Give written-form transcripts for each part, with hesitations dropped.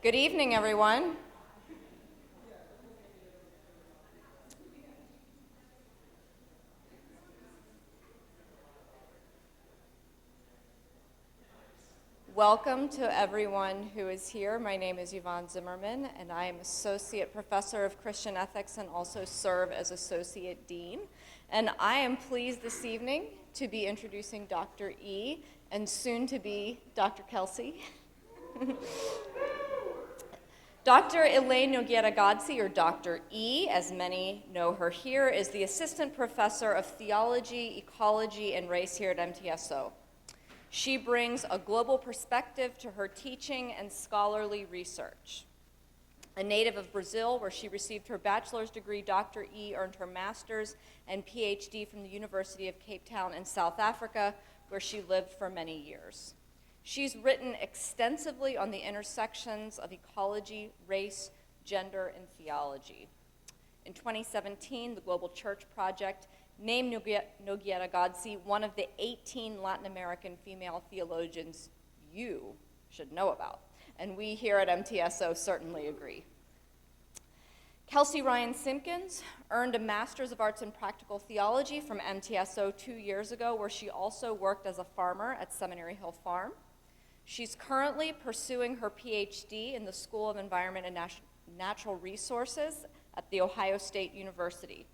Good evening, everyone. Welcome to everyone who is here. My name is Yvonne Zimmerman, and I am Associate Professor of Christian Ethics and also serve as Associate Dean. And I am pleased this evening to be introducing Dr. E and soon to be Dr. Kelsey. Dr. Elaine Nogueira-Godsey, or Dr. E, as many know her here, is the Assistant Professor of Theology, Ecology, and Race here at MTSO. She brings a global perspective to her teaching and scholarly research. A native of Brazil, where she received her bachelor's degree, Dr. E earned her master's and PhD from the University of Cape Town in South Africa, where she lived for many years. She's written extensively on the intersections of ecology, race, gender, and theology. In 2017, the Global Church Project named Nogueira-Godsey one of the 18 Latin American female theologians you should know about, and we here at MTSO certainly agree. Kelsey Ryan-Simkins earned a Master's of Arts in Practical Theology from MTSO 2 years ago, where she also worked as a farmer at Seminary Hill Farm. She's currently pursuing her PhD in the School of Environment and Natural Resources at The Ohio State University.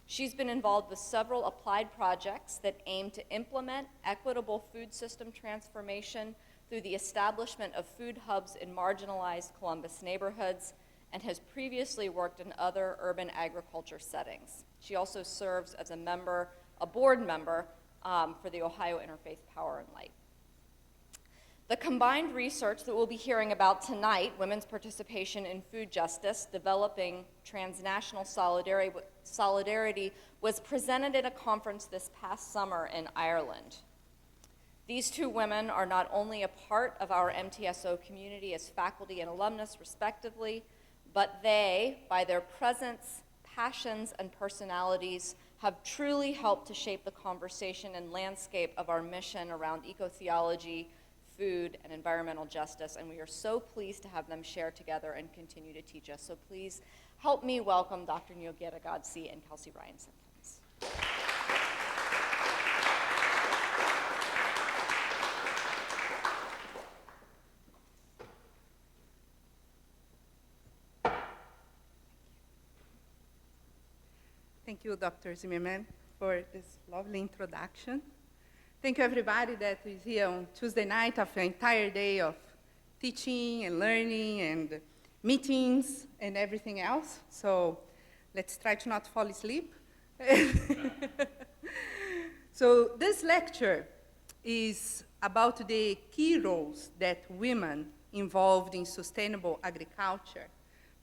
She's been involved with several applied projects that aim to implement equitable food system transformation through the establishment of food hubs in marginalized Columbus neighborhoods, and has previously worked in other urban agriculture settings. She also serves as a board member for the Ohio Interfaith Power and Light. The combined research that we'll be hearing about tonight, women's participation in food justice, developing transnational solidarity, was presented at a conference this past summer in Ireland. These two women are not only a part of our MTSO community as faculty and alumnus, respectively, but they, by their presence, passions, and personalities, have truly helped to shape the conversation and landscape of our mission around eco-theology, food, and environmental justice, and we are so pleased to have them share together and continue to teach us. So please help me welcome Dr. Nogueira-Godsey and Kelsey Ryan-Simkins. Thank you, Dr. Zimmerman, for this lovely introduction. Thank you, everybody that is here on Tuesday night after an entire day of teaching and learning and meetings and everything else. So let's try to not fall asleep. So this lecture is about the key roles that women involved in sustainable agriculture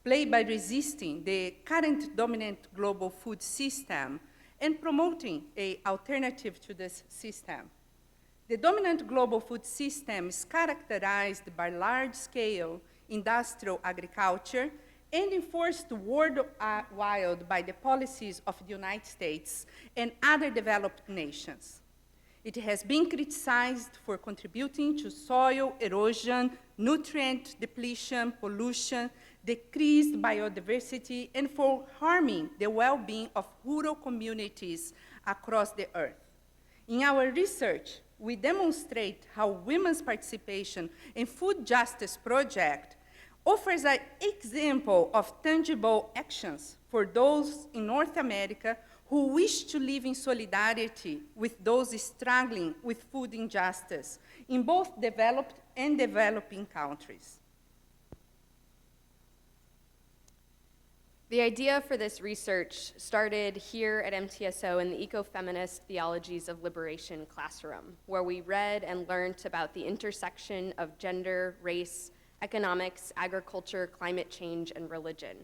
play by resisting the current dominant global food system and promoting an alternative to this system. The dominant global food system is characterized by large-scale industrial agriculture and enforced worldwide by the policies of the United States and other developed nations. It has been criticized for contributing to soil erosion, nutrient depletion, pollution, decreased biodiversity, and for harming the well-being of rural communities across the earth. In our research, we demonstrate how women's participation in food justice project offers an example of tangible actions for those in North America who wish to live in solidarity with those struggling with food injustice in both developed and developing countries. The idea for this research started here at MTSO in the Ecofeminist Theologies of Liberation classroom, where we read and learned about the intersection of gender, race, economics, agriculture, climate change, and religion.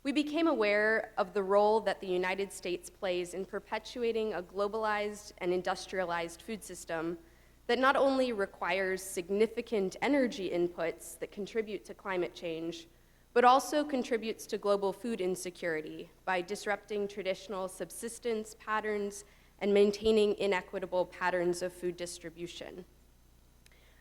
We became aware of the role that the United States plays in perpetuating a globalized and industrialized food system that not only requires significant energy inputs that contribute to climate change, but also contributes to global food insecurity by disrupting traditional subsistence patterns and maintaining inequitable patterns of food distribution.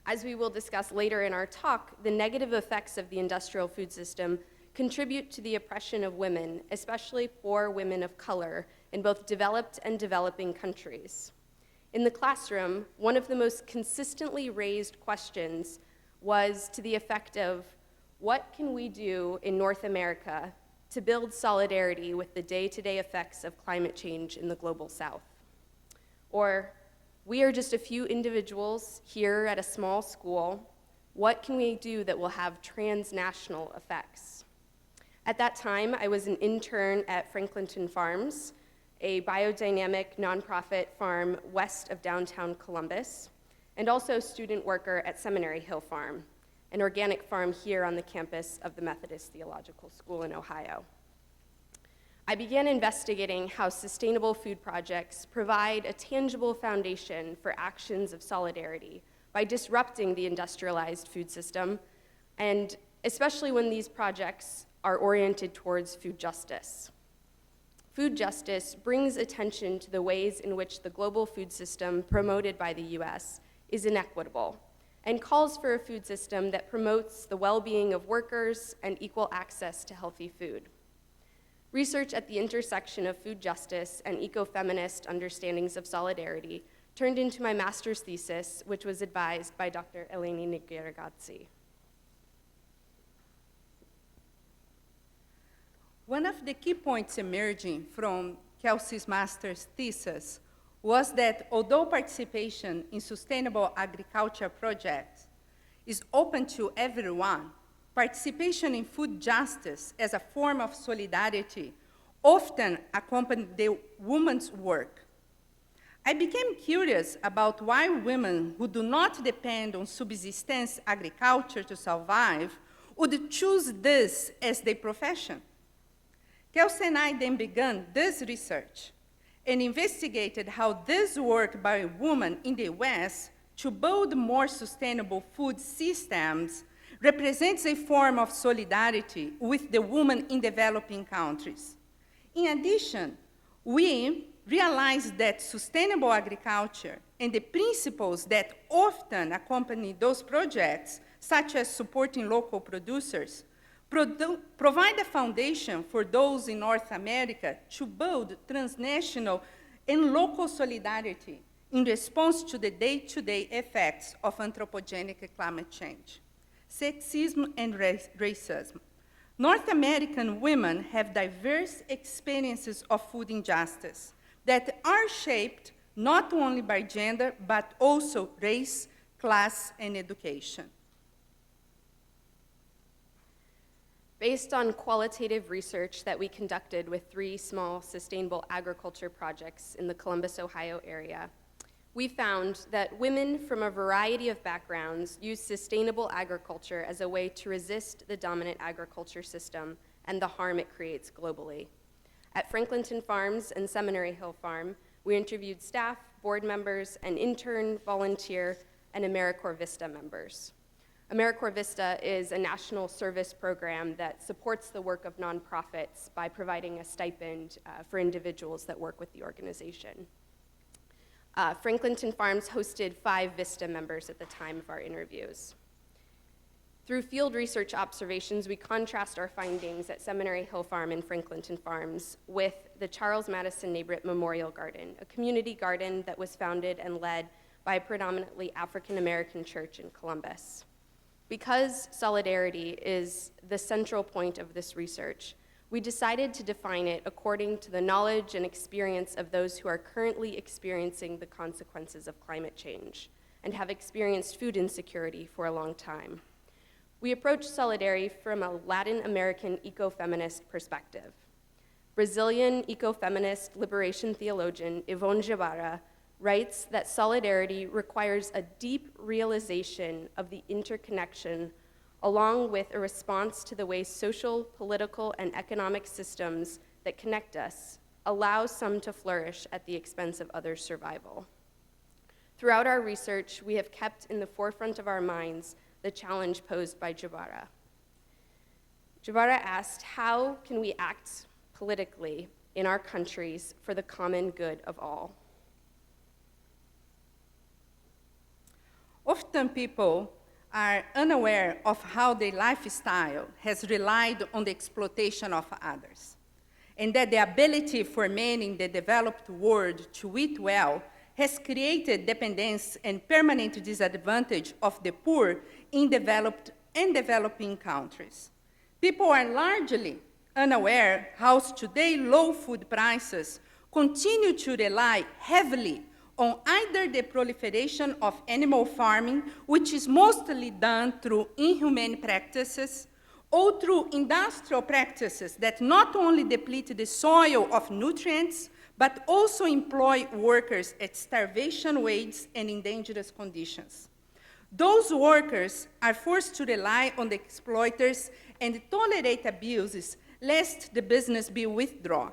As we will discuss later in our talk, the negative effects of the industrial food system contribute to the oppression of women, especially poor women of color, in both developed and developing countries. In the classroom, one of the most consistently raised questions was to the effect of, what can we do in North America to build solidarity with the day-to-day effects of climate change in the global South? Or, we are just a few individuals here at a small school. What can we do that will have transnational effects? At that time, I was an intern at Franklinton Farms, a biodynamic nonprofit farm west of downtown Columbus, and also student worker at Seminary Hill Farm, an organic farm here on the campus of the Methodist Theological School in Ohio. I began investigating how sustainable food projects provide a tangible foundation for actions of solidarity by disrupting the industrialized food system, and especially when these projects are oriented towards food justice. Food justice brings attention to the ways in which the global food system promoted by the US is inequitable, and calls for a food system that promotes the well-being of workers and equal access to healthy food. Research at the intersection of food justice and ecofeminist understandings of solidarity turned into my master's thesis, which was advised by Dr. Elaine Nogueira-Godsey. One of the key points emerging from Kelsey's master's thesis was that although participation in sustainable agriculture projects is open to everyone, participation in food justice as a form of solidarity often accompanied the woman's work. I became curious about why women who do not depend on subsistence agriculture to survive would choose this as their profession. Kelsey and I then began this research and investigated how this work by women in the West to build more sustainable food systems represents a form of solidarity with the women in developing countries. In addition, we realized that sustainable agriculture and the principles that often accompany those projects, such as supporting local producers, provide a foundation for those in North America to build transnational and local solidarity in response to the day-to-day effects of anthropogenic climate change. Sexism and racism. North American women have diverse experiences of food injustice that are shaped not only by gender, but also race, class, and education. Based on qualitative research that we conducted with 3 small sustainable agriculture projects in the Columbus, Ohio area, we found that women from a variety of backgrounds use sustainable agriculture as a way to resist the dominant agriculture system and the harm it creates globally. At Franklinton Farms and Seminary Hill Farm, we interviewed staff, board members, and intern, volunteer, and AmeriCorps Vista members. AmeriCorps Vista is a national service program that supports the work of nonprofits by providing a stipend for individuals that work with the organization. Franklinton Farms hosted 5 Vista members at the time of our interviews. Through field research observations, we contrast our findings at Seminary Hill Farm and Franklinton Farms with the Charles Madison Nabrett Memorial Garden, a community garden that was founded and led by a predominantly African-American church in Columbus. Because solidarity is the central point of this research, we decided to define it according to the knowledge and experience of those who are currently experiencing the consequences of climate change and have experienced food insecurity for a long time. We approach solidarity from a Latin American ecofeminist perspective. Brazilian ecofeminist liberation theologian Ivone Jabara writes that solidarity requires a deep realization of the interconnection along with a response to the way social, political, and economic systems that connect us allow some to flourish at the expense of others' survival. Throughout our research, we have kept in the forefront of our minds the challenge posed by Jabara. Jabara asked, how can we act politically in our countries for the common good of all? Often people are unaware of how their lifestyle has relied on the exploitation of others, and that the ability for men in the developed world to eat well has created dependence and permanent disadvantage of the poor in developed and developing countries. People are largely unaware how today low food prices continue to rely heavily on either the proliferation of animal farming, which is mostly done through inhumane practices, or through industrial practices that not only deplete the soil of nutrients, but also employ workers at starvation wages and in dangerous conditions. Those workers are forced to rely on the exploiters and tolerate abuses lest the business be withdrawn.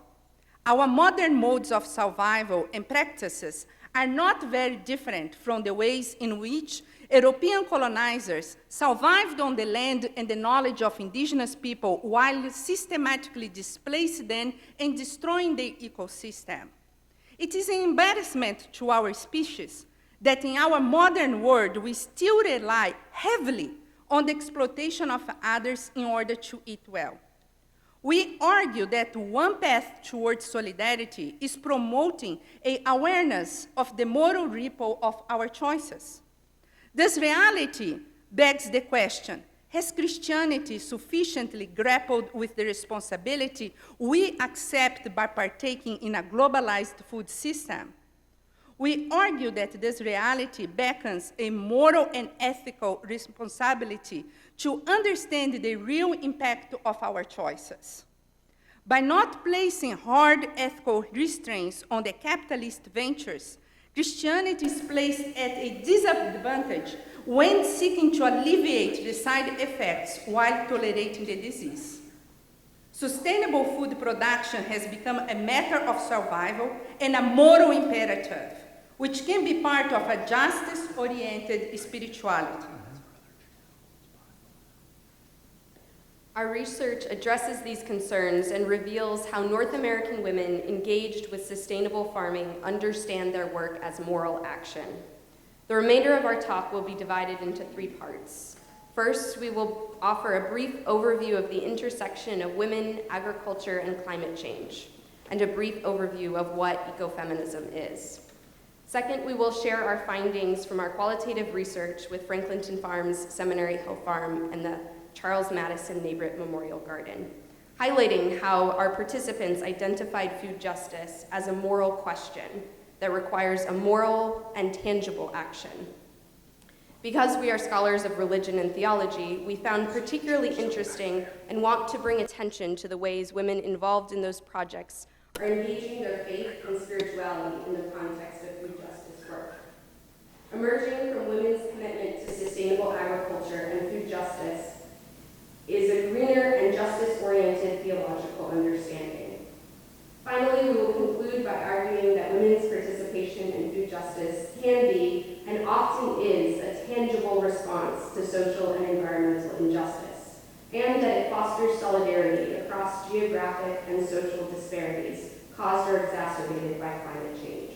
Our modern modes of survival and practices are not very different from the ways in which European colonizers survived on the land and the knowledge of indigenous people while systematically displacing them and destroying the ecosystem. It is an embarrassment to our species that in our modern world we still rely heavily on the exploitation of others in order to eat well. We argue that one path towards solidarity is promoting an awareness of the moral ripple of our choices. This reality begs the question, has Christianity sufficiently grappled with the responsibility we accept by partaking in a globalized food system? We argue that this reality beckons a moral and ethical responsibility to understand the real impact of our choices. By not placing hard ethical restraints on the capitalist ventures, Christianity is placed at a disadvantage when seeking to alleviate the side effects while tolerating the disease. Sustainable food production has become a matter of survival and a moral imperative, which can be part of a justice-oriented spirituality. Our research addresses these concerns and reveals how North American women engaged with sustainable farming understand their work as moral action. The remainder of our talk will be divided into 3 parts. First, we will offer a brief overview of the intersection of women, agriculture, and climate change, and a brief overview of what ecofeminism is. Second, we will share our findings from our qualitative research with Franklinton Farms, Seminary Hill Farm, and the Charles Madison Neighborhood Memorial Garden, highlighting how our participants identified food justice as a moral question that requires a moral and tangible action. Because we are scholars of religion and theology, we found particularly interesting and want to bring attention to the ways women involved in those projects are engaging their faith and spirituality in the context of food justice work. Emerging from women's commitment to sustainable agriculture and food justice is a greener and justice-oriented theological understanding. Finally, we will conclude by arguing that women's participation in food justice can be, and often is, a tangible response to social and environmental injustice, and that it fosters solidarity across geographic and social disparities caused or exacerbated by climate change.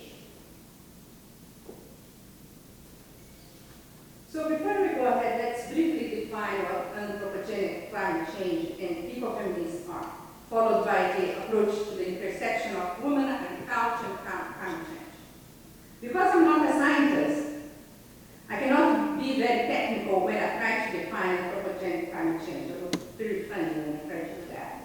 So before we go ahead, let's briefly define what anthropogenic climate change and ecofeminism are, followed by the approach to the intersection of women, agriculture, and climate change. Because I'm not a scientist, I cannot be very technical when I try to define anthropogenic climate change. It was very funny when I tried to do that.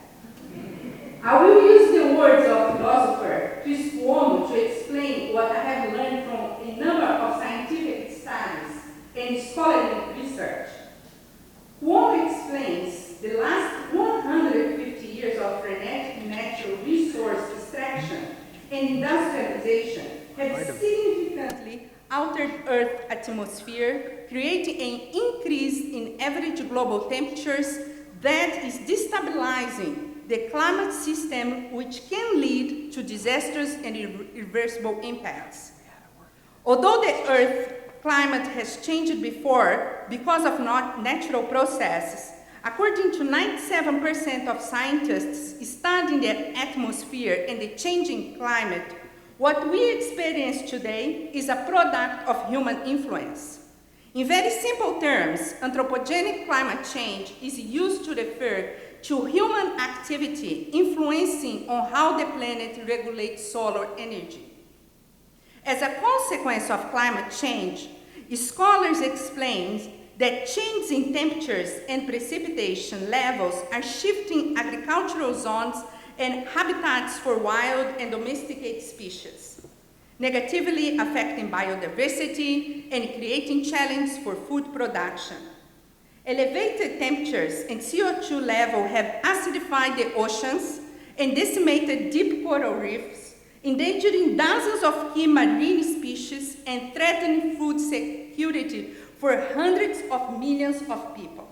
I will use the words of philosopher Chris Cuomo to explain what I have learned from a number of scientific studies and scholarly research. Cuomo explains the last 150 years of frenetic natural resource extraction and industrialization have significantly altered Earth's atmosphere, creating an increase in average global temperatures that is destabilizing the climate system, which can lead to disastrous and irreversible impacts. Although the Earth's climate has changed before because of natural processes, according to 97% of scientists studying the atmosphere and the changing climate, what we experience today is a product of human influence. In very simple terms, anthropogenic climate change is used to refer to human activity influencing on how the planet regulates solar energy. As a consequence of climate change, scholars explain that changes in temperatures and precipitation levels are shifting agricultural zones and habitats for wild and domesticated species, negatively affecting biodiversity and creating challenges for food production. Elevated temperatures and CO2 levels have acidified the oceans and decimated deep coral reefs, endangering dozens of key marine species and threatening food security for hundreds of millions of people.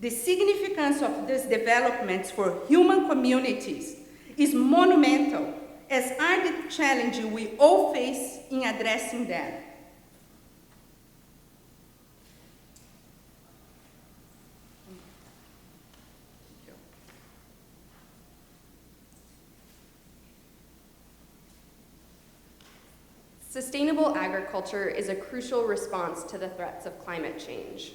The significance of these developments for human communities is monumental, as are the challenges we all face in addressing them. Sustainable agriculture is a crucial response to the threats of climate change.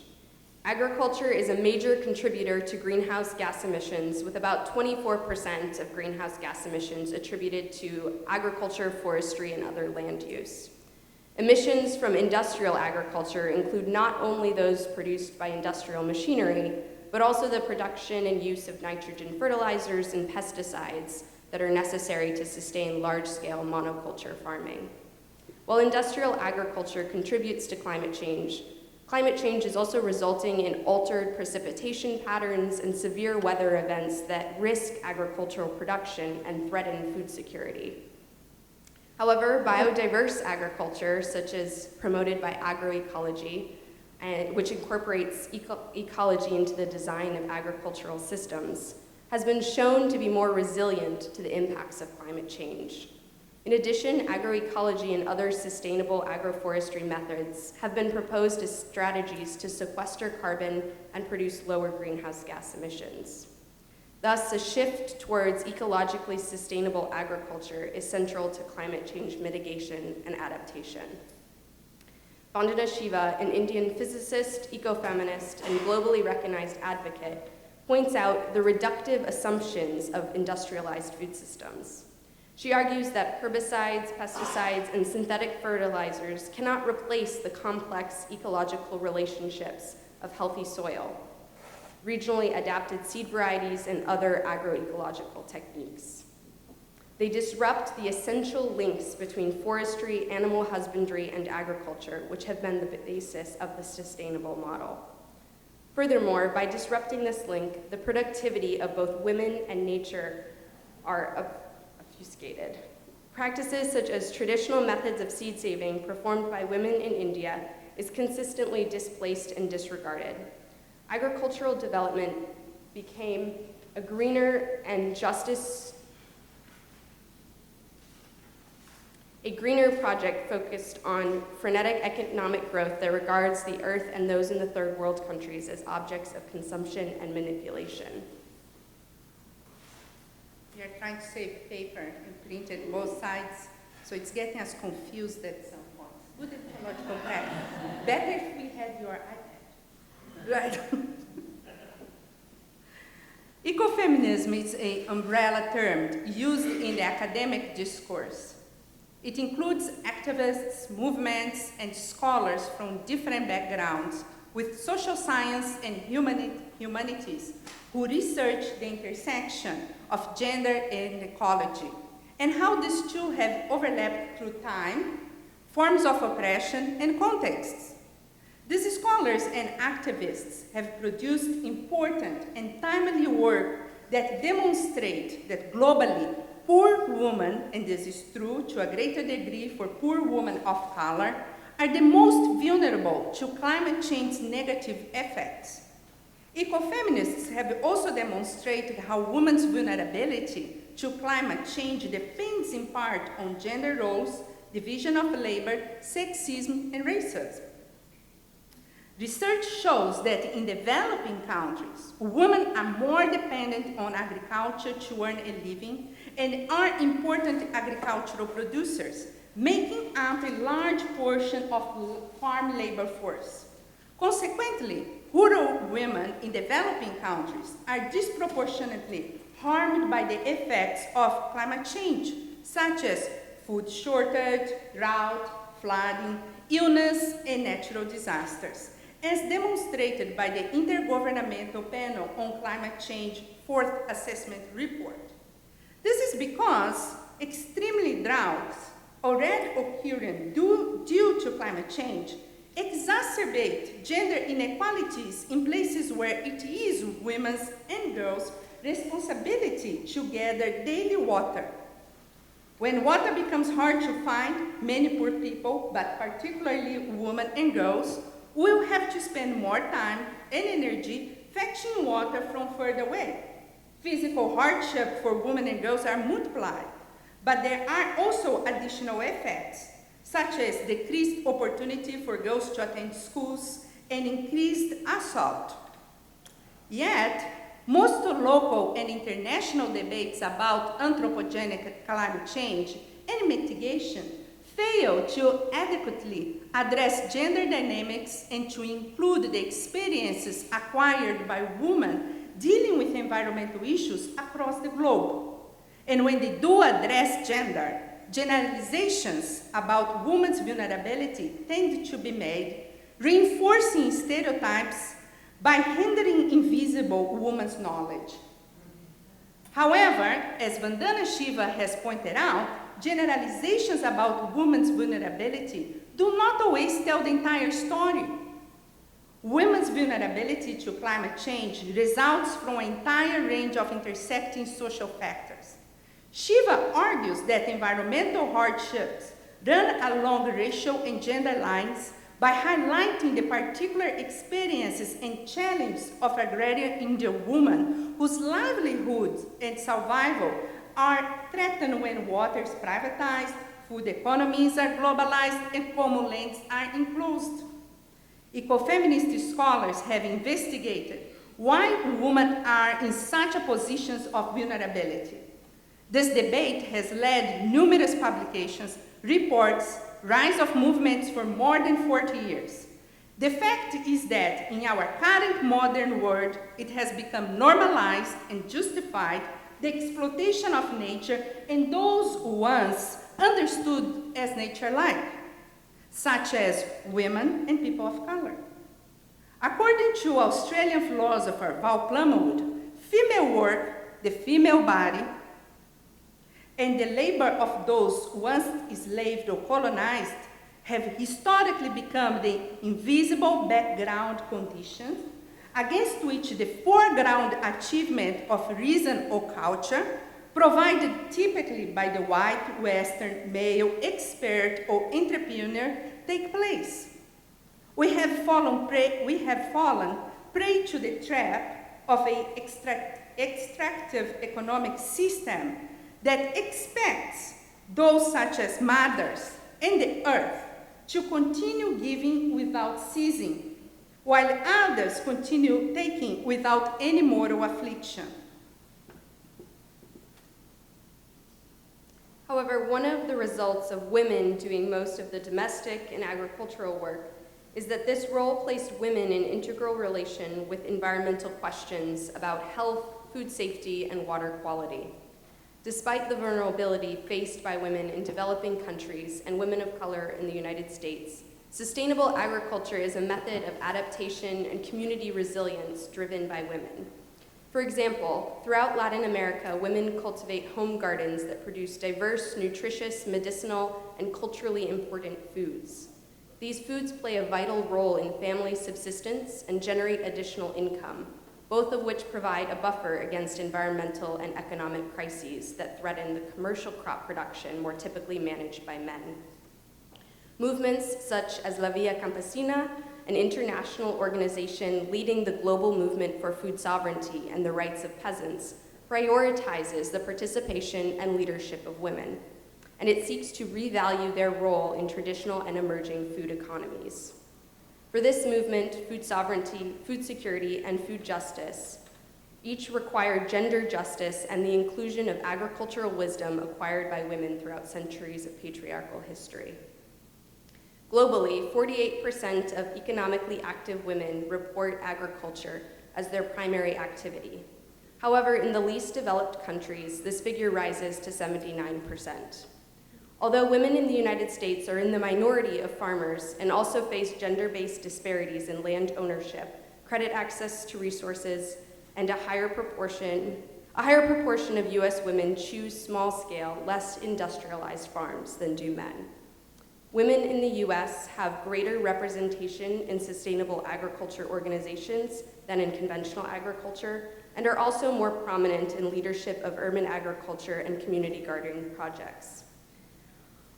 Agriculture is a major contributor to greenhouse gas emissions, with about 24% of greenhouse gas emissions attributed to agriculture, forestry, and other land use. Emissions from industrial agriculture include not only those produced by industrial machinery, but also the production and use of nitrogen fertilizers and pesticides that are necessary to sustain large-scale monoculture farming. While industrial agriculture contributes to climate change is also resulting in altered precipitation patterns and severe weather events that risk agricultural production and threaten food security. However, biodiverse agriculture, such as promoted by agroecology, which incorporates ecology into the design of agricultural systems, has been shown to be more resilient to the impacts of climate change. In addition, agroecology and other sustainable agroforestry methods have been proposed as strategies to sequester carbon and produce lower greenhouse gas emissions. Thus, a shift towards ecologically sustainable agriculture is central to climate change mitigation and adaptation. Vandana Shiva, an Indian physicist, ecofeminist, and globally recognized advocate, points out the reductive assumptions of industrialized food systems. She argues that herbicides, pesticides, and synthetic fertilizers cannot replace the complex ecological relationships of healthy soil, regionally adapted seed varieties, and other agroecological techniques. They disrupt the essential links between forestry, animal husbandry, and agriculture, which have been the basis of the sustainable model. Furthermore, by disrupting this link, the productivity of both women and nature are obfuscated. Practices such as traditional methods of seed saving performed by women in India is consistently displaced and disregarded. Agricultural development became a greener project focused on frenetic economic growth that regards the earth and those in the third world countries as objects of consumption and manipulation. We are trying to save paper and print it both sides, so it's getting us confused at some point. Good ecological practice. Better if we had your iPad. Right. Ecofeminism is an umbrella term used in the academic discourse. It includes activists, movements, and scholars from different backgrounds with social science and humanities who research the intersection of gender and ecology, and how these two have overlapped through time, forms of oppression, and contexts. These scholars and activists have produced important and timely work that demonstrate that globally, poor women, and this is true to a greater degree for poor women of color, are the most vulnerable to climate change's negative effects. Ecofeminists have also demonstrated how women's vulnerability to climate change depends in part on gender roles, division of labor, sexism, and racism. Research shows that in developing countries, women are more dependent on agriculture to earn a living and are important agricultural producers, making up a large portion of farm labor force. Consequently, rural women in developing countries are disproportionately harmed by the effects of climate change, such as food shortage, drought, flooding, illness, and natural disasters, as demonstrated by the Intergovernmental Panel on Climate Change Fourth Assessment Report. This is because extremely droughts already occurring due to climate change exacerbate gender inequalities in places where it is women's and girls' responsibility to gather daily water. When water becomes hard to find, many poor people, but particularly women and girls, will have to spend more time and energy fetching water from further away. Physical hardship for women and girls are multiplied, but there are also additional effects, such as decreased opportunity for girls to attend schools and increased assault. Yet, most local and international debates about anthropogenic climate change and mitigation fail to adequately address gender dynamics and to include the experiences acquired by women dealing with environmental issues across the globe. And when they do address gender, generalizations about women's vulnerability tend to be made, reinforcing stereotypes by hindering invisible women's knowledge. However, as Vandana Shiva has pointed out, generalizations about women's vulnerability do not always tell the entire story. Women's vulnerability to climate change results from an entire range of intersecting social factors. Shiva argues that environmental hardships run along racial and gender lines by highlighting the particular experiences and challenges of agrarian Indian women whose livelihoods and survival are threatened when water is privatized, food economies are globalized, and common lands are enclosed. Ecofeminist scholars have investigated why women are in such a position of vulnerability. This debate has led numerous publications, reports, rise of movements for more than 40 years. The fact is that in our current modern world, it has become normalized and justified the exploitation of nature and those once understood as nature-like, such as women and people of color. According to Australian philosopher Val Plumwood, female work, the female body, and the labor of those once enslaved or colonized have historically become the invisible background conditions against which the foreground achievement of reason or culture, provided typically by the white Western male expert or entrepreneur, take place. We have fallen prey to the trap of an extractive economic system that expects those such as mothers and the earth to continue giving without ceasing, while others continue taking without any moral affliction. However, one of the results of women doing most of the domestic and agricultural work is that this role placed women in integral relation with environmental questions about health, food safety, and water quality. Despite the vulnerability faced by women in developing countries and women of color in the United States, sustainable agriculture is a method of adaptation and community resilience driven by women. For example, throughout Latin America, women cultivate home gardens that produce diverse, nutritious, medicinal, and culturally important foods. These foods play a vital role in family subsistence and generate additional income, both of which provide a buffer against environmental and economic crises that threaten the commercial crop production more typically managed by men. Movements such as La Via Campesina, an international organization leading the global movement for food sovereignty and the rights of peasants, prioritizes the participation and leadership of women, and it seeks to revalue their role in traditional and emerging food economies. For this movement, food sovereignty, food security, and food justice each require gender justice and the inclusion of agricultural wisdom acquired by women throughout centuries of patriarchal history. Globally, 48% of economically active women report agriculture as their primary activity. However, in the least developed countries, this figure rises to 79%. Although women in the United States are in the minority of farmers and also face gender-based disparities in land ownership, credit access to resources, and a higher proportion of US women choose small-scale, less industrialized farms than do men. Women in the US have greater representation in sustainable agriculture organizations than in conventional agriculture, and are also more prominent in leadership of urban agriculture and community gardening projects.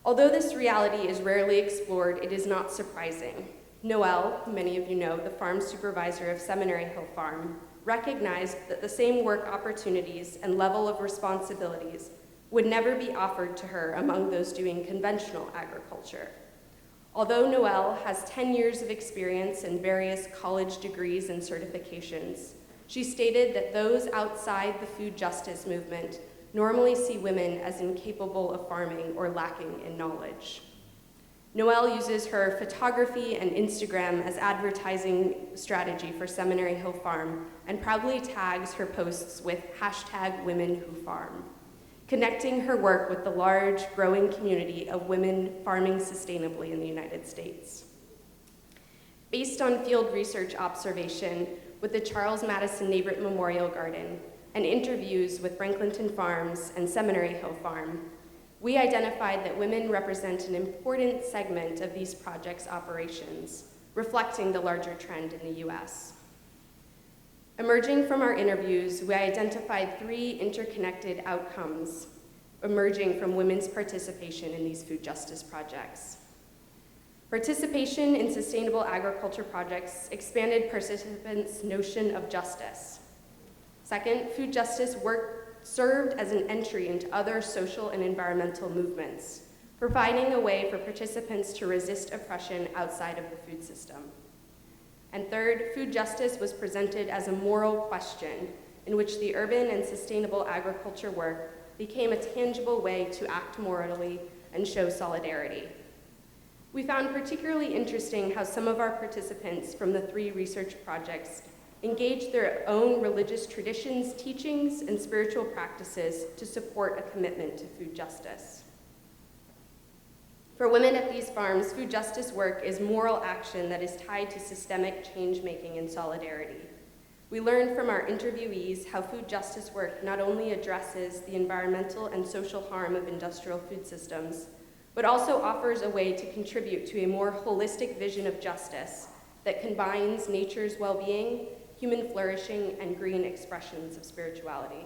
Although this reality is rarely explored, it is not surprising. Noelle, who many of you know, the farm supervisor of Seminary Hill Farm, recognized that the same work opportunities and level of responsibilities would never be offered to her among those doing conventional agriculture. Although Noelle has 10 years of experience and various college degrees and certifications, she stated that those outside the food justice movement normally see women as incapable of farming or lacking in knowledge. Noelle uses her photography and Instagram as advertising strategy for Seminary Hill Farm and proudly tags her posts with #WomenWhoFarm, connecting her work with the large, growing community of women farming sustainably in the United States. Based on field research observation with the Charles Madison Neighbor Memorial Garden and interviews with Franklinton Farms and Seminary Hill Farm, we identified that women represent an important segment of these projects' operations, reflecting the larger trend in the US. Emerging from our interviews, we identified 3 interconnected outcomes emerging from women's participation in these food justice projects. Participation in sustainable agriculture projects expanded participants' notion of justice. Second, food justice work served as an entry into other social and environmental movements, providing a way for participants to resist oppression outside of the food system. And third, food justice was presented as a moral question in which the urban and sustainable agriculture work became a tangible way to act morally and show solidarity. We found particularly interesting how some of our participants from the 3 research projects engaged their own religious traditions, teachings, and spiritual practices to support a commitment to food justice. For women at these farms, food justice work is moral action that is tied to systemic change-making and solidarity. We learned from our interviewees how food justice work not only addresses the environmental and social harm of industrial food systems, but also offers a way to contribute to a more holistic vision of justice that combines nature's well-being, human flourishing, and green expressions of spirituality.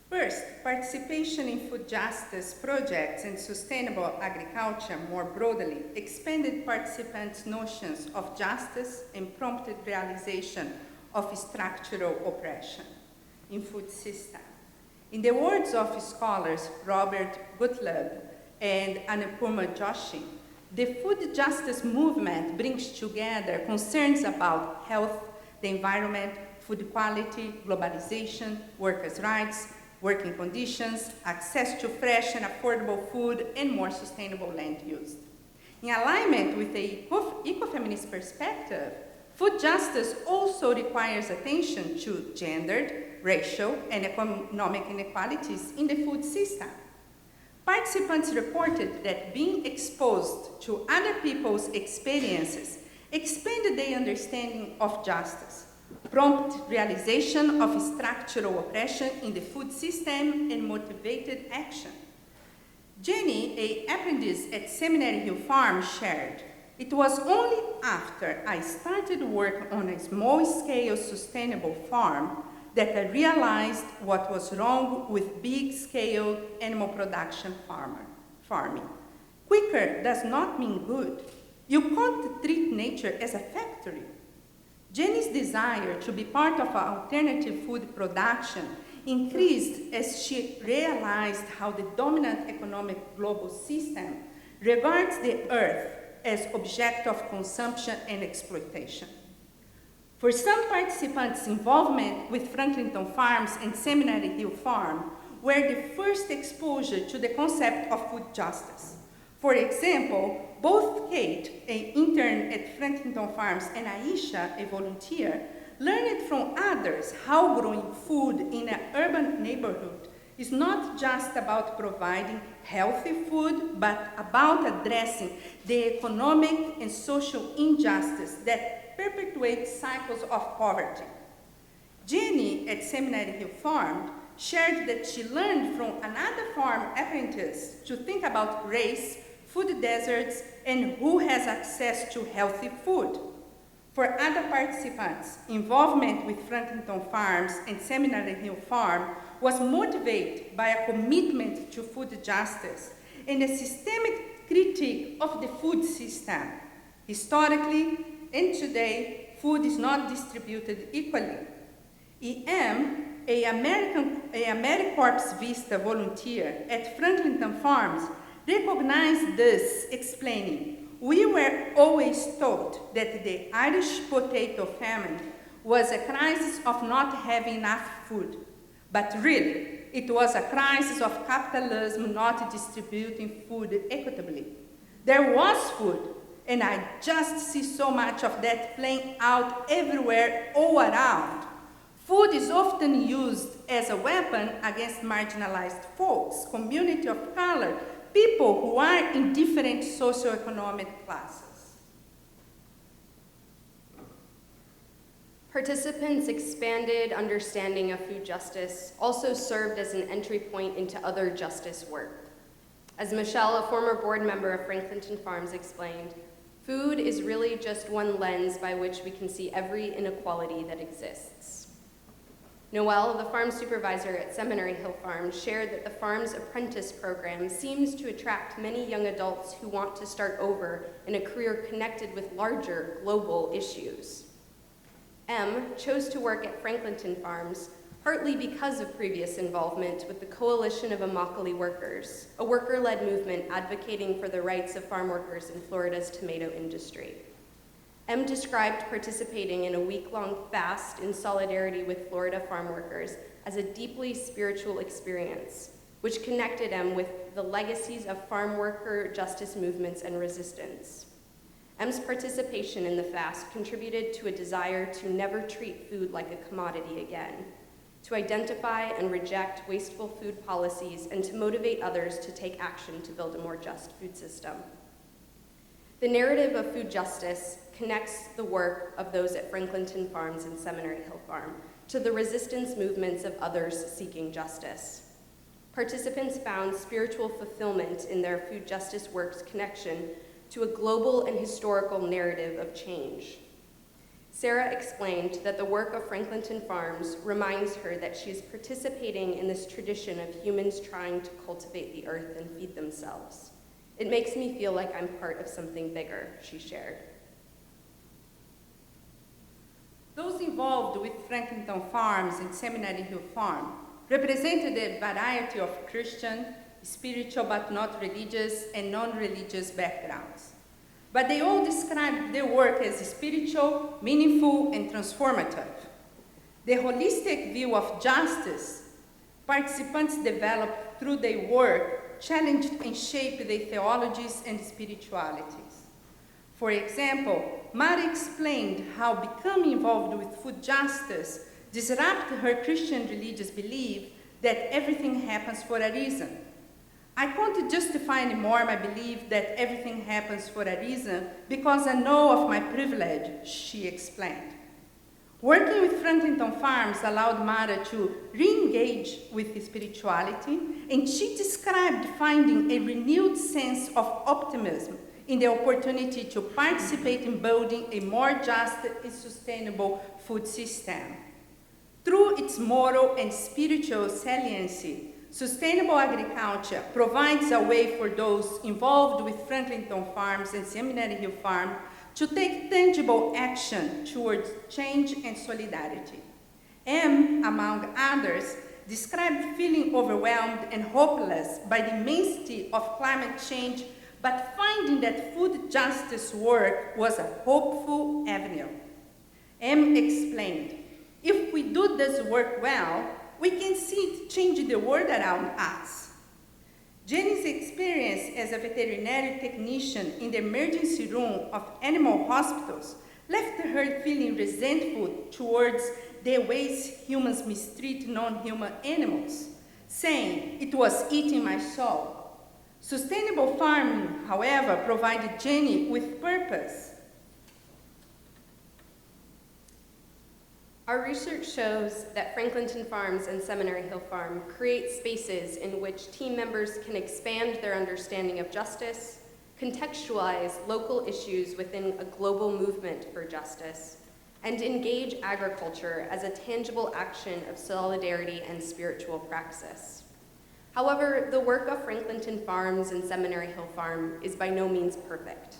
First, participation in food justice projects and sustainable agriculture more broadly expanded participants' notions of justice and prompted realization of structural oppression in food systems. In the words of scholars Robert Gottlieb and Annapurna Joshi, the food justice movement brings together concerns about health, the environment, food quality, globalization, workers' rights, working conditions, access to fresh and affordable food, and more sustainable land use. In alignment with the ecofeminist perspective, food justice also requires attention to gendered, racial, and economic inequalities in the food system. Participants reported that being exposed to other people's experiences expanded their understanding of justice, prompt realization of structural oppression in the food system, and motivated action. Jenny, an apprentice at Seminary Hill Farm, shared, "It was only after I started work on a small-scale sustainable farm that I realized what was wrong with big-scale animal production farming. Quicker does not mean good. You can't treat nature as a factory." Jenny's desire to be part of alternative food production increased as she realized how the dominant economic global system regards the earth as object of consumption and exploitation. For some participants, involvement with Franklinton Farms and Seminary Hill Farm were the first exposure to the concept of food justice, For example, both Kate, an intern at Franklinton Farms, and Aisha, a volunteer, learned from others how growing food in an urban neighborhood is not just about providing healthy food, but about addressing the economic and social injustice that perpetuates cycles of poverty. Jenny at Seminary Hill Farm shared that she learned from another farm apprentice to think about race, food deserts, and who has access to healthy food. For other participants, involvement with Franklinton Farms and Seminary Hill Farm was motivated by a commitment to food justice and a systemic critique of the food system. Historically and today, food is not distributed equally. E.M., an AmeriCorps Vista volunteer at Franklinton Farms, recognized this, explaining, "We were always taught that the Irish potato famine was a crisis of not having enough food. But really, it was a crisis of capitalism not distributing food equitably. There was food, and I just see so much of that playing out everywhere, all around. Food is often used as a weapon against marginalized folks, community of color, people who are in different socioeconomic classes." Participants' expanded understanding of food justice also served as an entry point into other justice work. As Michelle, a former board member of Franklinton Farms, explained, food is really just one lens by which we can see every inequality that exists. Noelle, the farm supervisor at Seminary Hill Farm, shared that the farm's apprentice program seems to attract many young adults who want to start over in a career connected with larger global issues. M chose to work at Franklinton Farms partly because of previous involvement with the Coalition of Immokalee Workers, a worker-led movement advocating for the rights of farm workers in Florida's tomato industry. M described participating in a week-long fast in solidarity with Florida farm workers as a deeply spiritual experience, which connected M with the legacies of farm worker justice movements and resistance. M's participation in the fast contributed to a desire to never treat food like a commodity again, to identify and reject wasteful food policies, and to motivate others to take action to build a more just food system. The narrative of food justice connects the work of those at Franklinton Farms and Seminary Hill Farm to the resistance movements of others seeking justice. Participants found spiritual fulfillment in their food justice work's connection to a global and historical narrative of change. Sarah explained that the work of Franklinton Farms reminds her that she is participating in this tradition of humans trying to cultivate the earth and feed themselves. "It makes me feel like I'm part of something bigger," she shared. Those involved with Franklinton Farms and Seminary Hill Farm represented a variety of Christian, spiritual but not religious, and non-religious backgrounds. But they all described their work as spiritual, meaningful, and transformative. The holistic view of justice participants developed through their work challenged and shaped their theologies and spiritualities. For example, Mara explained how becoming involved with food justice disrupted her Christian religious belief that everything happens for a reason. "I can't justify anymore my belief that everything happens for a reason because I know of my privilege," she explained. Working with Franklinton Farms allowed Mara to re-engage with spirituality, and she described finding a renewed sense of optimism in the opportunity to participate in building a more just and sustainable food system. Through its moral and spiritual saliency, sustainable agriculture provides a way for those involved with Franklinton Farms and Seminary Hill Farm to take tangible action towards change and solidarity. M, among others, described feeling overwhelmed and hopeless by the immensity of climate change, but finding that food justice work was a hopeful avenue. M explained, "If we do this work well, we can see it change the world around us." Jenny's experience as a veterinary technician in the emergency room of animal hospitals left her feeling resentful towards the ways humans mistreat non-human animals, saying it was eating my soul. Sustainable farming, however, provided Jenny with purpose. Our research shows that Franklinton Farms and Seminary Hill Farm create spaces in which team members can expand their understanding of justice, contextualize local issues within a global movement for justice, and engage agriculture as a tangible action of solidarity and spiritual praxis. However, the work of Franklinton Farms and Seminary Hill Farm is by no means perfect.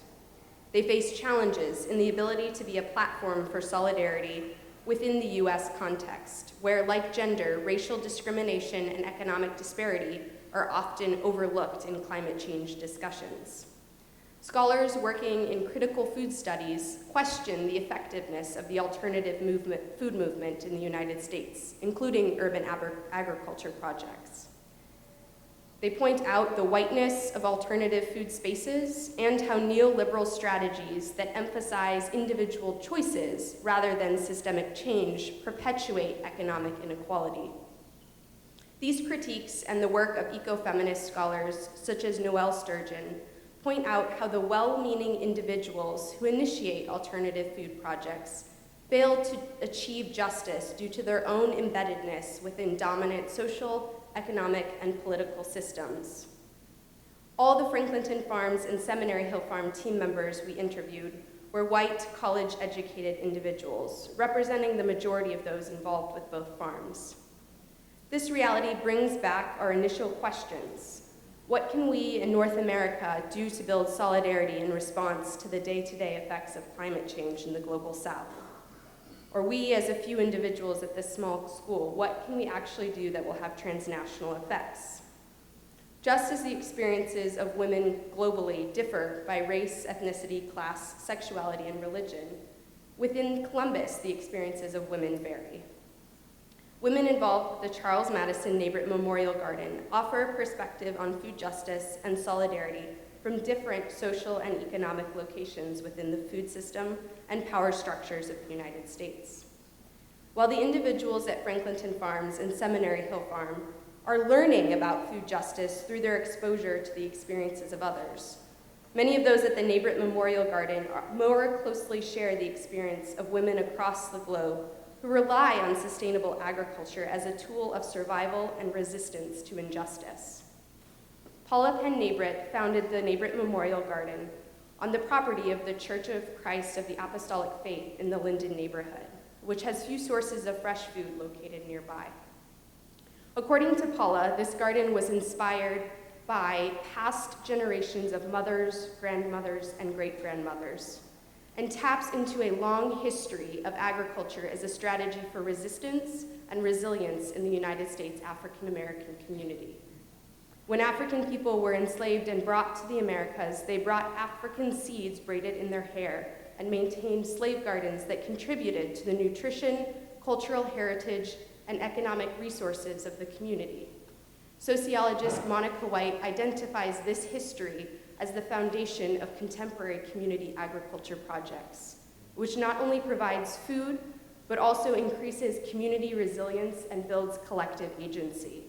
They face challenges in the ability to be a platform for solidarity within the US context, where, like gender, racial discrimination and economic disparity are often overlooked in climate change discussions. Scholars working in critical food studies question the effectiveness of the alternative food movement in the United States, including urban agriculture projects. They point out the whiteness of alternative food spaces and how neoliberal strategies that emphasize individual choices rather than systemic change perpetuate economic inequality. These critiques and the work of ecofeminist scholars such as Noelle Sturgeon point out how the well-meaning individuals who initiate alternative food projects fail to achieve justice due to their own embeddedness within dominant social, economic, and political systems. All the Franklinton Farms and Seminary Hill Farm team members we interviewed were white, college-educated individuals, representing the majority of those involved with both farms. This reality brings back our initial questions. What can we in North America do to build solidarity in response to the day-to-day effects of climate change in the global South? Or we, as a few individuals at this small school, what can we actually do that will have transnational effects? Just as the experiences of women globally differ by race, ethnicity, class, sexuality, and religion, within Columbus, the experiences of women vary. Women involved with the Charles Madison Neighbor Memorial Garden offer a perspective on food justice and solidarity from different social and economic locations within the food system and power structures of the United States. While the individuals at Franklinton Farms and Seminary Hill Farm are learning about food justice through their exposure to the experiences of others, many of those at the Neighbor Memorial Garden more closely share the experience of women across the globe who rely on sustainable agriculture as a tool of survival and resistance to injustice. Paula Penn Nabrit founded the Nabrit Memorial Garden on the property of the Church of Christ of the Apostolic Faith in the Linden neighborhood, which has few sources of fresh food located nearby. According to Paula, this garden was inspired by past generations of mothers, grandmothers, and great-grandmothers, and taps into a long history of agriculture as a strategy for resistance and resilience in the United States African American community. When African people were enslaved and brought to the Americas, they brought African seeds braided in their hair and maintained slave gardens that contributed to the nutrition, cultural heritage, and economic resources of the community. Sociologist Monica White identifies this history as the foundation of contemporary community agriculture projects, which not only provides food, but also increases community resilience and builds collective agency.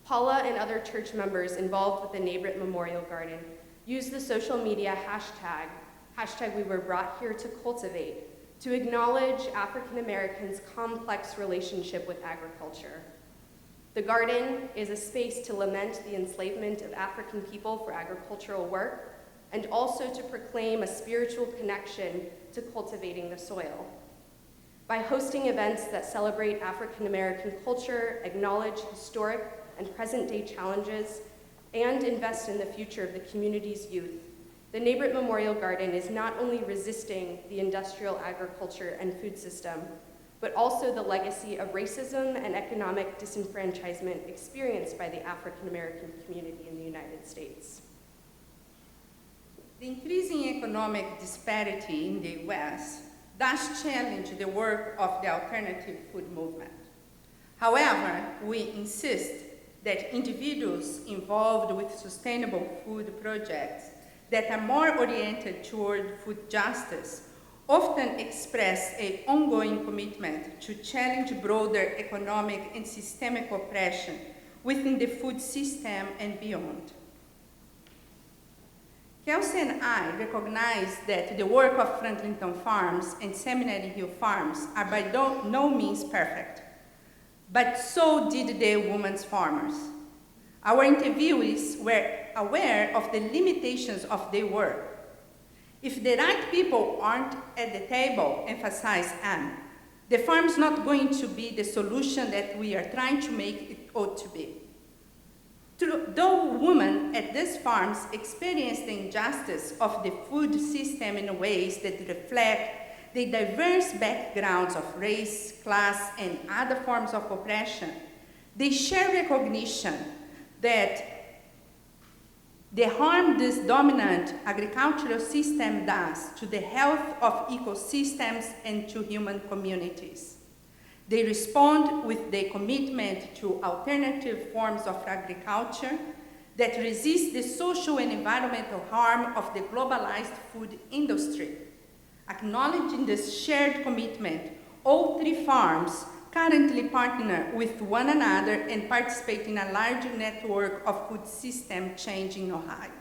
Paula and other church members involved with the Nabrit Memorial Garden used the social media hashtag we were brought here to cultivate, to acknowledge African Americans' complex relationship with agriculture. The garden is a space to lament the enslavement of African people for agricultural work, and also to proclaim a spiritual connection to cultivating the soil. By hosting events that celebrate African American culture, acknowledge historic and present-day challenges, and invest in the future of the community's youth, the Nabrit Memorial Garden is not only resisting the industrial agriculture and food system, but also the legacy of racism and economic disenfranchisement experienced by the African American community in the United States. The increasing economic disparity in the US does challenge the work of the alternative food movement. However, we insist that individuals involved with sustainable food projects that are more oriented toward food justice often express an ongoing commitment to challenge broader economic and systemic oppression within the food system and beyond. Kelsey and I recognize that the work of Franklinton Farms and Seminary Hill Farms are by no means perfect, but so did the women's farmers. Our interviewees were aware of the limitations of their work. If the right people aren't at the table, emphasize Anne, the farm's not going to be the solution that we are trying to make it ought to be. Though women at these farms experience the injustice of the food system in ways that reflect the diverse backgrounds of race, class, and other forms of oppression, they share recognition that the harm this dominant agricultural system does to the health of ecosystems and to human communities. They respond with their commitment to alternative forms of agriculture that resist the social and environmental harm of the globalized food industry. Acknowledging this shared commitment, all three farms currently partner with one another and participate in a larger network of food system change in Ohio.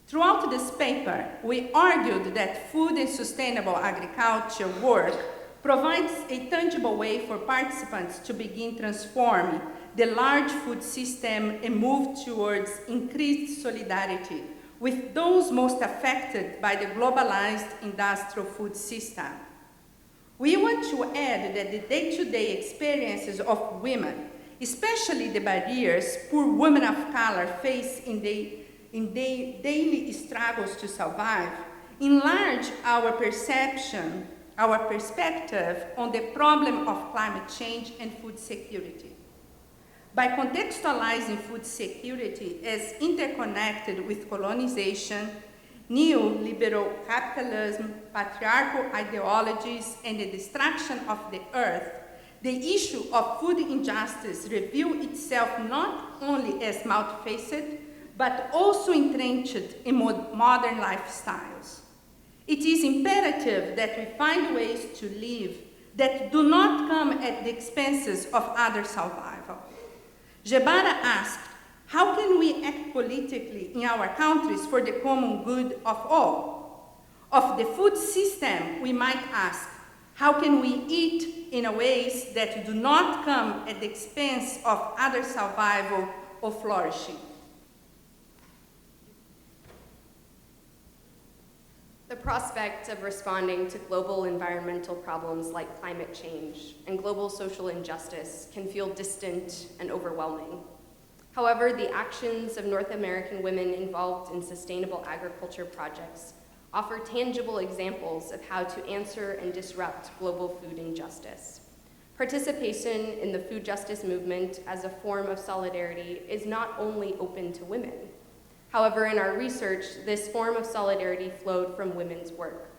Throughout this paper, we argued that food and sustainable agriculture work provides a tangible way for participants to begin transforming the large food system and move towards increased solidarity with those most affected by the globalized industrial food system. We want to add that the day-to-day experiences of women, especially the barriers poor women of color face in their daily struggles to survive, enlarge our perception, our perspective on the problem of climate change and food security. By contextualizing food security as interconnected with colonization, neoliberal capitalism, patriarchal ideologies, and the destruction of the earth, the issue of food injustice reveals itself not only as multifaceted, but also entrenched in modern lifestyles. It is imperative that we find ways to live that do not come at the expenses of other survival. Jebara asked, how can we act politically in our countries for the common good of all? Of the food system, we might ask, how can we eat in ways that do not come at the expense of other survival or flourishing? The prospect of responding to global environmental problems like climate change and global social injustice can feel distant and overwhelming. However, the actions of North American women involved in sustainable agriculture projects offer tangible examples of how to answer and disrupt global food injustice. Participation in the food justice movement as a form of solidarity is not only open to women. However, in our research, this form of solidarity flowed from women's work.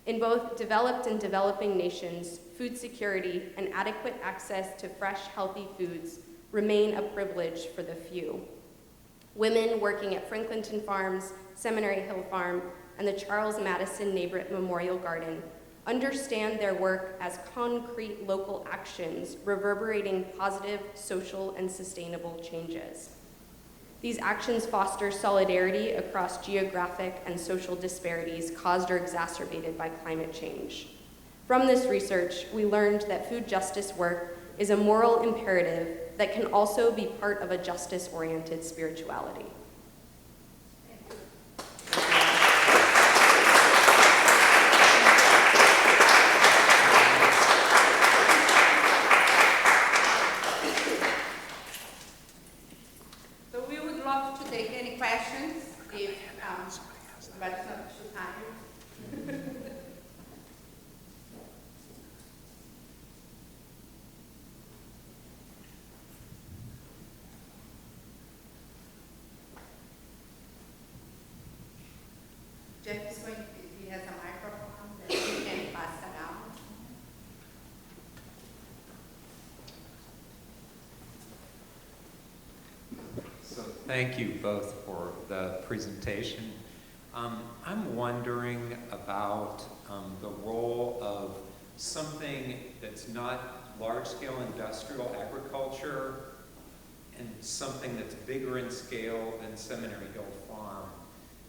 In both developed and developing nations, food security and adequate access to fresh, healthy foods remain a privilege for the few. Women working at Franklinton Farms, Seminary Hill Farm, and the Charles Madison Neighborhood Memorial Garden understand their work as concrete local actions reverberating positive social and sustainable changes. These actions foster solidarity across geographic and social disparities caused or exacerbated by climate change. From this research, we learned that food justice work is a moral imperative that can also be part of a justice-oriented spirituality. So we would love to take any questions if but it's not too tired. Thank you both for the presentation. I'm wondering about the role of something that's not large-scale industrial agriculture and something that's bigger in scale than Seminary Hill Farm,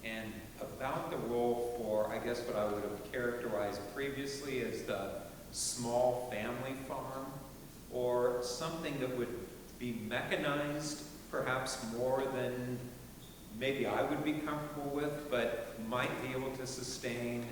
and about the role for, I guess, what I would have characterized previously as the small family farm, or something that would be mechanized perhaps more than maybe I would be comfortable with, but might be able to sustain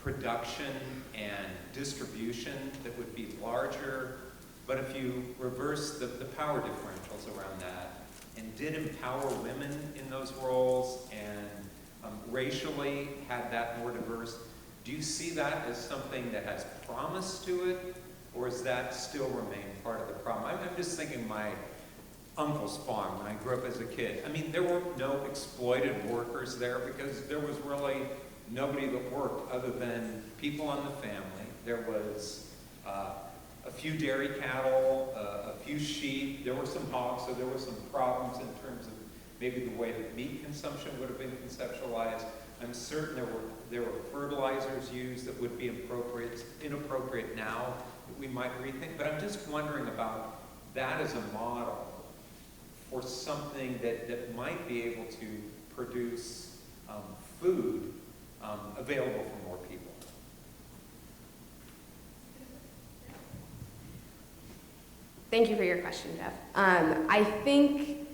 production and distribution that would be larger. But if you reverse the power differentials around that and did empower women in those roles and racially had that more diverse, do you see that as something that has promise to it, or does that still remain part of the problem? I'm just thinking my uncle's farm when I grew up as a kid. I mean, there were no exploited workers there because there was really nobody that worked other than people on the family. There was a few dairy cattle, a few sheep, there were some hogs, so there were some problems in terms of maybe the way that meat consumption would have been conceptualized. I'm certain there were fertilizers used that would be inappropriate now that we might rethink, but I'm just wondering about that as a model for something that might be able to produce food available for more people. Thank you for your question, Jeff. I think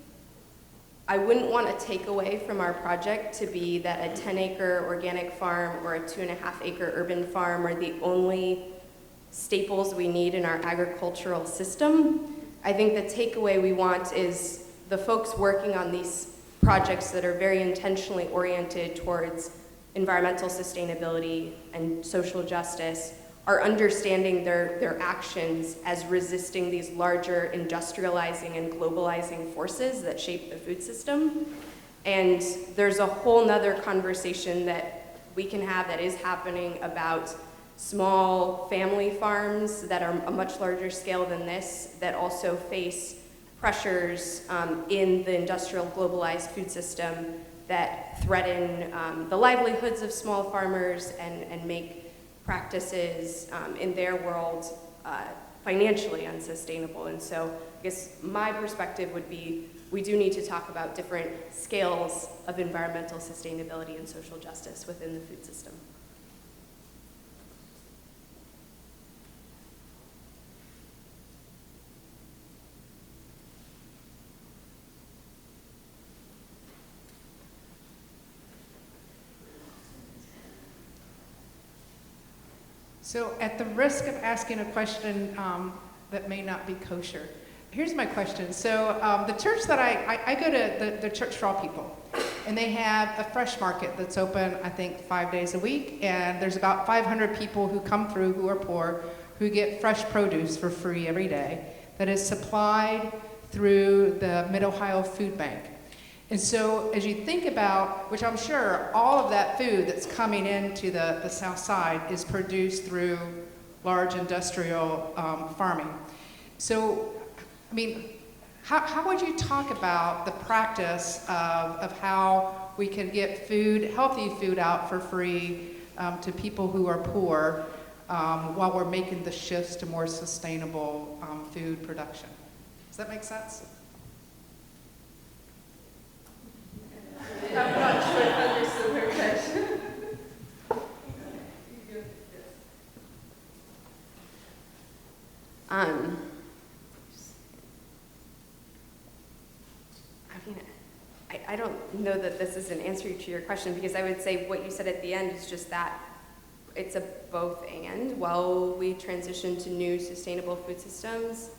I wouldn't want a takeaway from our project to be that a 10-acre organic farm or a 2.5-acre urban farm are the only staples we need in our agricultural system. I think the takeaway we want is the folks working on these projects that are very intentionally oriented towards environmental sustainability and social justice are understanding their actions as resisting these larger industrializing and globalizing forces that shape the food system. And there's a whole nother conversation that we can have that is happening about small family farms that are a much larger scale than this, that also face pressures in the industrial globalized food system that threaten the livelihoods of small farmers and make practices in their world financially unsustainable. And so I guess my perspective would be we do need to talk about different scales of environmental sustainability and social justice within the food system. So at the risk of asking a question that may not be kosher, here's my question. So the church that I go to, the church for all people, and they have a fresh market that's open, I think, 5 days a week, and there's about 500 people who come through who are poor, who get fresh produce for free every day, that is supplied through the Mid-Ohio Food Bank. And so as you think about, which I'm sure all of that food that's coming into the South Side is produced through large industrial farming. So, I mean, how would you talk about the practice of how we can get food, healthy food out for free to people who are poor while we're making the shifts to more sustainable food production? Does that make sense? I'm not sure if I understood her question. I mean, I don't know that this is an answer to your question, because I would say what you said at the end is just that it's a both and. While we transition to new sustainable food systems,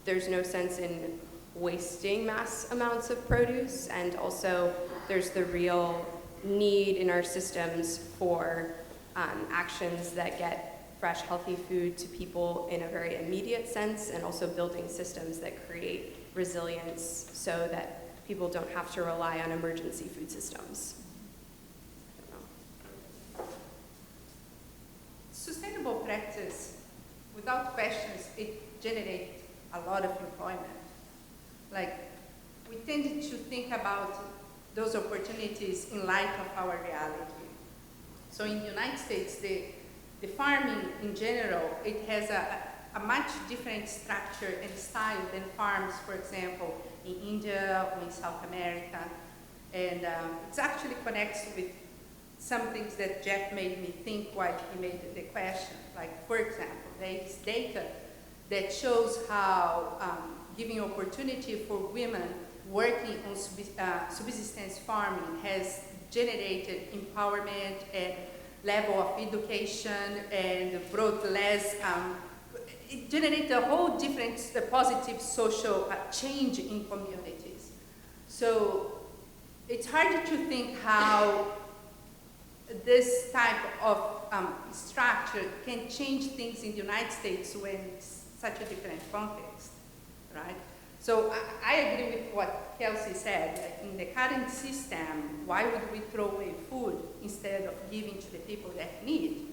there's no sense in wasting mass amounts of produce, and also there's the real need in our systems for actions that get fresh, healthy food to people in a very immediate sense, and also building systems that create resilience so that people don't have to rely on emergency food systems. Sustainable practice, without questions, it generates a lot of employment. like, we tend to think about those opportunities in light of our reality. So in the United States, the farming in general, it has a much different structure and style than farms, for example, in India or in South America. And it actually connects with some things that Jeff made me think while he made the question. Like, for example, there is data that shows how giving opportunity for women working on subsistence farming has generated empowerment and level of education and brought less, it generated a whole different positive social change in communities. So it's hard to think how this type of structure can change things in the United States when it's such a different context, right? So I agree with what Kelsey said. Like, in the current system, why would we throw away food instead of giving to the people that need?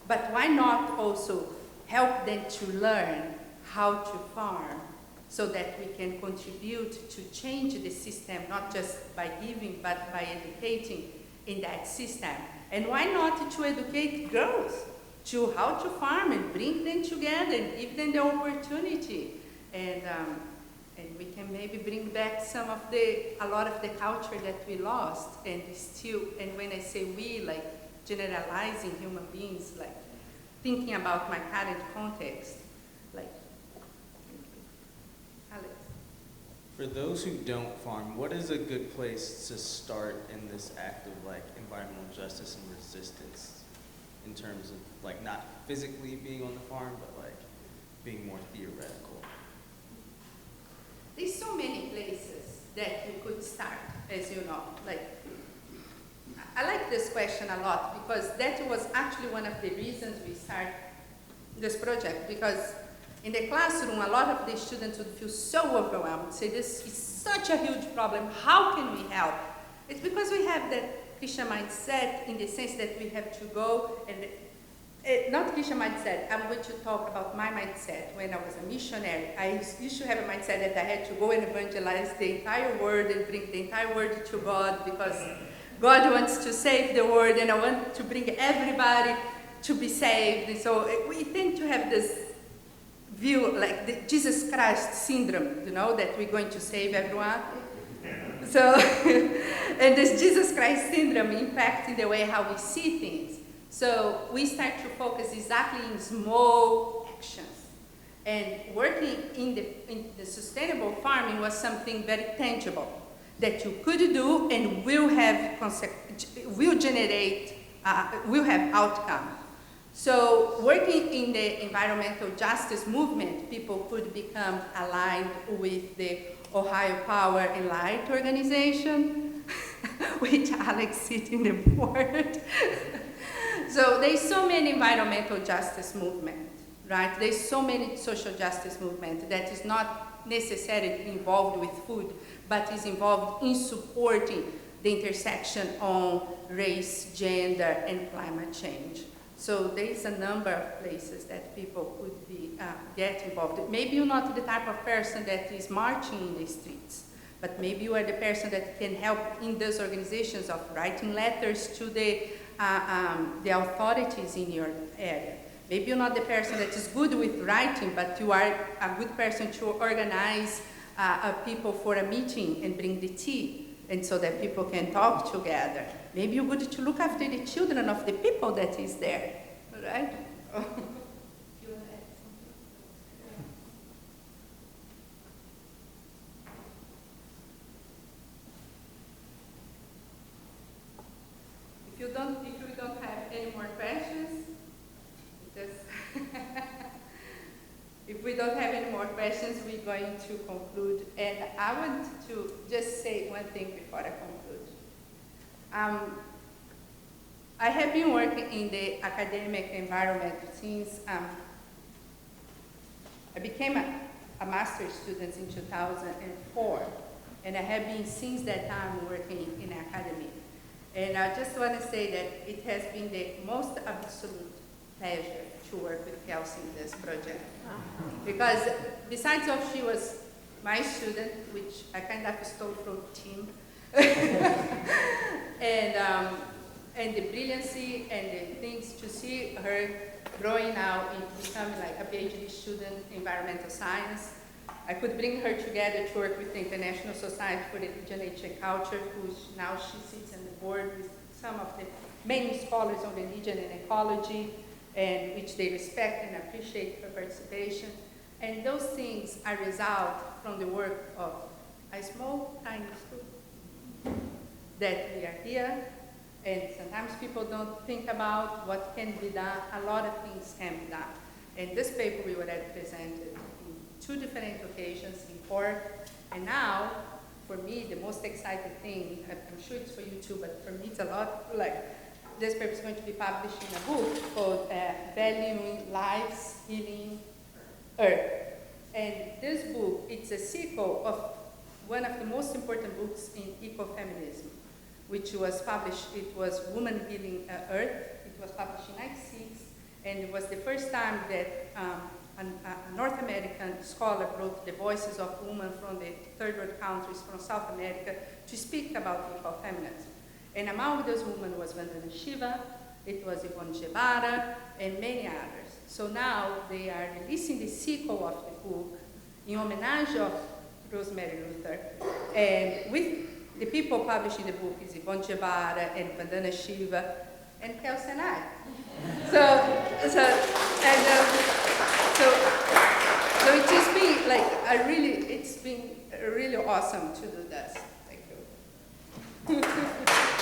But why not also help them to learn how to farm so that we can contribute to change the system, not just by giving, but by educating in that system? And why not to educate girls to how to farm and bring them together and give them the opportunity? And we can maybe bring back a lot of the culture that we lost, and when I say we, like generalizing human beings, like thinking about my current context, like, Alex. For those who don't farm, what is a good place to start in this act of like environmental justice and resistance in terms of like not physically being on the farm, but like being more theoretical? There's so many places that you could start, as you know. Like, I like this question a lot because that was actually one of the reasons we started this project, because in the classroom, a lot of the students would feel so overwhelmed, say this is such a huge problem, how can we help? It's because we have that Christian mindset in the sense that we have to go and not Christian mindset, I'm going to talk about my mindset. When I was a missionary, I used to have a mindset that I had to go and evangelize the entire world and bring the entire world to God because God wants to save the world and I want to bring everybody to be saved. And so we tend to have this view, like the Jesus Christ syndrome, you know, that we're going to save everyone. So, and this Jesus Christ syndrome impacting the way how we see things. So we start to focus exactly in small actions. And working in the sustainable farming was something very tangible that you could do and will have outcome. So working in the environmental justice movement, people could become aligned with the Ohio Power and Light organization, which Alex sits in the board. So there's so many environmental justice movements, right? There's so many social justice movements that is not necessarily involved with food, but is involved in supporting the intersection on race, gender, and climate change. So there's a number of places that people could be get involved. Maybe you're not the type of person that is marching in the streets, but maybe you are the person that can help in those organizations of writing letters to the authorities in your area. Maybe you're not the person that is good with writing, but you are a good person to organize people for a meeting and bring the tea, and so that people can talk together. Maybe you're good to look after the children of the people that is there, right? If we don't have any more questions, if we don't have any more questions, we're going to conclude. And I want to just say one thing before I conclude. I have been working in the academic environment since I became a master's student in 2004. And I have been since that time working in academia. And I just want to say that it has been the most absolute pleasure to work with Kelsey in this project. Because besides of she was my student, which I kind of stole from Tim, and the brilliancy and the things to see her growing out and becoming like a PhD student in environmental science. I could bring her together to work with the International Society for Indigenous and Culture, now she sits on the board with some of the main scholars on religion and ecology, and which they respect and appreciate her participation. And those things are result from the work of a small, tiny school. That we are here, and sometimes people don't think about what can be done. A lot of things can be done. And this paper we already presented in 2 different occasions in court. And now, for me, the most exciting thing, I'm sure it's for you too, but for me it's a lot, like, this paper is going to be published in a book called Valuing Lives, Healing Earth. And this book, it's a sequel of one of the most important books in ecofeminism, which was published, it was Woman Healing Earth. It was published in 1996, and it was the first time that a North American scholar brought the voices of women from the third world countries, from South America, to speak about ecofeminism. And among those women was Vandana Shiva, it was Yvonne Gebara, and many others. So now they are releasing the sequel of the book in homage of Rosemary Luther, and with the people publishing the book is Yvonne Gebara and Vandana Shiva and Kelsey and I. So it just been like it's been really awesome to do this. Thank you.